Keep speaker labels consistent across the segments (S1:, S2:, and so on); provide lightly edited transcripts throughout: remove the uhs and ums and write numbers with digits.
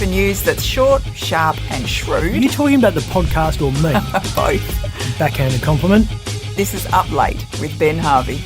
S1: for news that's short, sharp and
S2: Are
S1: shrewd.
S2: you talking about the podcast or me?
S1: Both.
S2: Backhanded compliment.
S1: This is Up Late with Ben Harvey.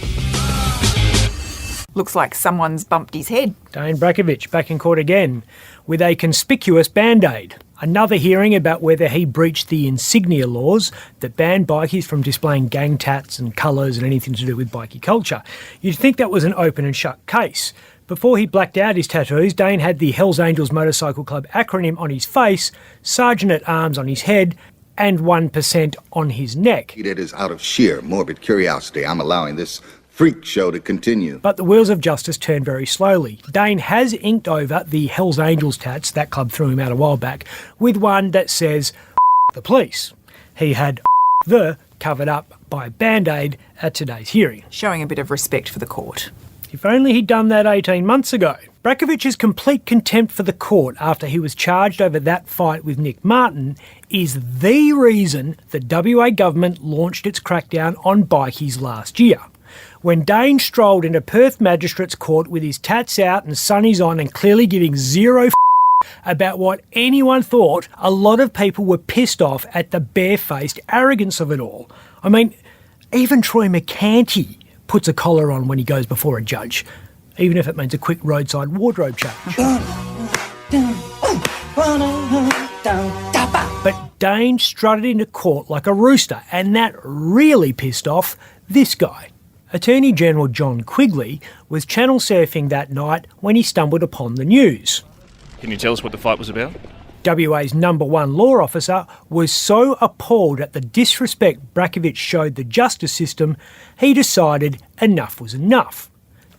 S1: Looks like someone's bumped his head.
S2: Dayne Brajkovich back in court again with a conspicuous band-aid. Another hearing about whether he breached the insignia laws that ban bikies from displaying gang tats and colours and anything to do with bikie culture. You'd think that was an open and shut case. Before he blacked out his tattoos, Dayne had the Hells Angels Motorcycle Club acronym on his face, Sergeant at Arms on his head, and 1% on his neck.
S3: It is out of sheer morbid curiosity I'm allowing this freak show to continue.
S2: But the wheels of justice turn very slowly. Dayne has inked over the Hells Angels tats, that club threw him out a while back, with one that says, the police. He had the covered up by a band-aid at today's hearing.
S1: Showing a bit of respect for the court.
S2: If only he'd done that 18 months ago. Brajkovich's complete contempt for the court after he was charged over that fight with Nick Martin is the reason the WA government launched its crackdown on bikies last year. When Dayne strolled into Perth Magistrates Court with his tats out and sunnies on and clearly giving zero about what anyone thought, a lot of people were pissed off at the barefaced arrogance of it all. I mean, even Troy McCanty puts a collar on when he goes before a judge, even if it means a quick roadside wardrobe change. But Dayne strutted into court like a rooster, and that really pissed off this guy. Attorney General John Quigley was channel surfing that night when he stumbled upon the news.
S4: Can you tell us what the fight was about?
S2: WA's number one law officer was so appalled at the disrespect Brajkovich showed the justice system, he decided enough was enough.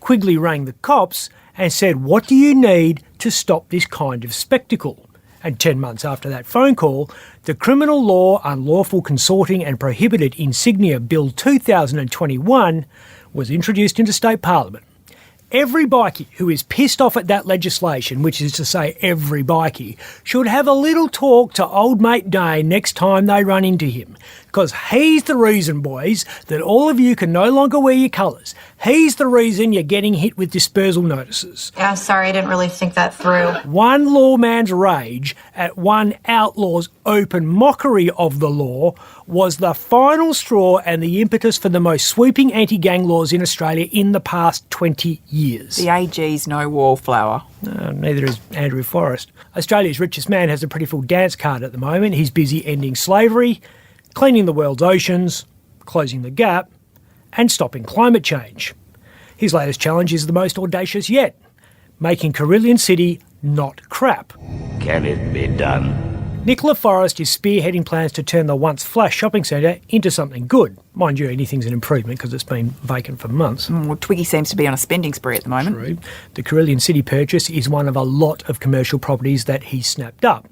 S2: Quigley rang the cops and said, "What do you need to stop this kind of spectacle?" And 10 months after that phone call, the Criminal Law Unlawful Consorting and Prohibited Insignia Bill 2021 was introduced into state parliament. Every bikie who is pissed off at that legislation, which is to say every bikie, should have a little talk to old mate Dayne next time they run into him. Because he's the reason, boys, that all of you can no longer wear your colours. He's the reason you're getting hit with dispersal notices.
S5: Yeah, sorry, I didn't really think that through.
S2: One lawman's rage at one outlaw's open mockery of the law was the final straw and the impetus for the most sweeping anti-gang laws in Australia in the past 20 years.
S1: The AG's no wallflower.
S2: Neither is Andrew Forrest. Australia's richest man has a pretty full dance card at the moment. He's busy ending slavery, cleaning the world's oceans, closing the gap, and stopping climate change. His latest challenge is the most audacious yet, making Carillion City not crap.
S6: Can it be done?
S2: Nicola Forrest is spearheading plans to turn the once flash shopping centre into something good. Mind you, anything's an improvement because it's been vacant for months.
S1: Well, Twiggy seems to be on a spending spree at the moment.
S2: True. The Carillion City purchase is one of a lot of commercial properties that he's snapped up.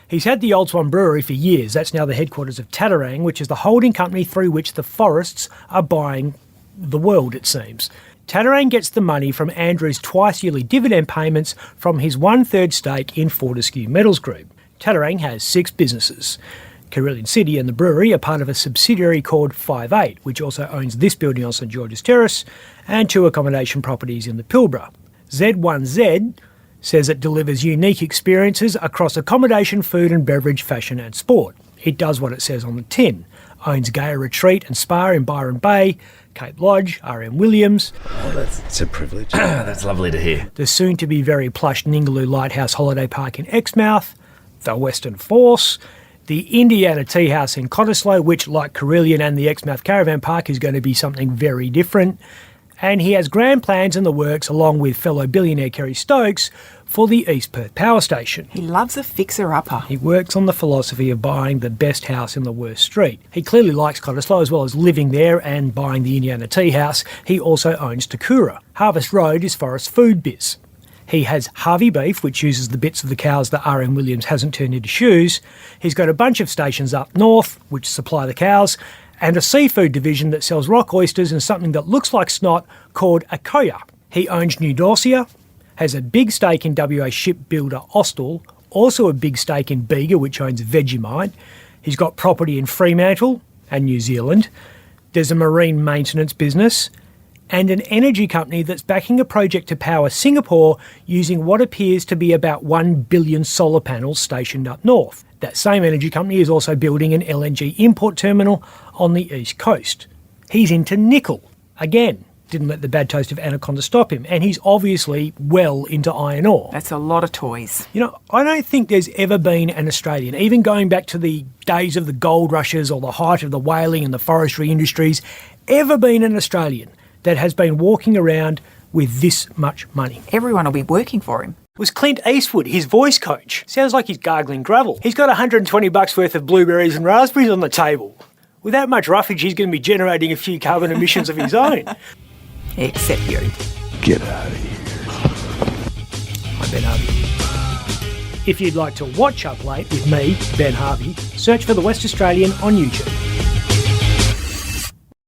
S2: He's had the Old Swan Brewery for years. That's now the headquarters of Tattarang, which is the holding company through which the Forrests are buying the world, it seems. Tattarang gets the money from Andrew's twice-yearly dividend payments from his one-third stake in Fortescue Metals Group. Tattarang has 6 businesses. Carillion City and the brewery are part of a subsidiary called 58, which also owns this building on St George's Terrace and 2 accommodation properties in the Pilbara. Z1Z says it delivers unique experiences across accommodation, food and beverage, fashion and sport. It does what it says on the tin. Owns Gaia Retreat and Spa in Byron Bay, Cape Lodge, RM Williams.
S6: It's a privilege.
S4: That's lovely to hear.
S2: The soon-to-be very plush Ningaloo Lighthouse Holiday Park in Exmouth, the Western Force, the Indiana Tea House in Cottesloe, which, like Carillion and the Exmouth Caravan Park, is going to be something very different. And he has grand plans in the works, along with fellow billionaire Kerry Stokes, for the East Perth Power Station.
S1: He loves a fixer-upper.
S2: He works on the philosophy of buying the best house in the worst street. He clearly likes Cottesloe as well as living there and buying the Indiana Tea House. He also owns Takura. Harvest Road is Forrest's food biz. He has Harvey beef, which uses the bits of the cows that RM Williams hasn't turned into shoes. He's got a bunch of stations up north, which supply the cows, and a seafood division that sells rock oysters and something that looks like snot called a koya. He owns New Dorsia, has a big stake in WA shipbuilder Austell, also a big stake in Bega, which owns Vegemite. He's got property in Fremantle and New Zealand. There's a marine maintenance business. and an energy company that's backing a project to power Singapore using what appears to be about 1 billion solar panels stationed up north. That same energy company is also building an LNG import terminal on the east coast. He's into nickel. Again, didn't let the bad taste of Anaconda stop him, and he's obviously well into iron ore.
S1: That's a lot of toys.
S2: You know, I don't think there's ever been an Australian, even going back to the days of the gold rushes or the height of the whaling and the forestry industries, ever been an Australian that has been walking around with this much money.
S1: Everyone will be working for him.
S2: It was Clint Eastwood, his voice coach. Sounds like he's gargling gravel. He's got $120 worth of blueberries and raspberries on the table. With that much roughage, he's going to be generating a few carbon emissions of his own.
S1: Except you.
S6: Get out of here.
S2: I'm Ben Harvey. If you'd like to watch Up Late with me, Ben Harvey, search for The West Australian on YouTube.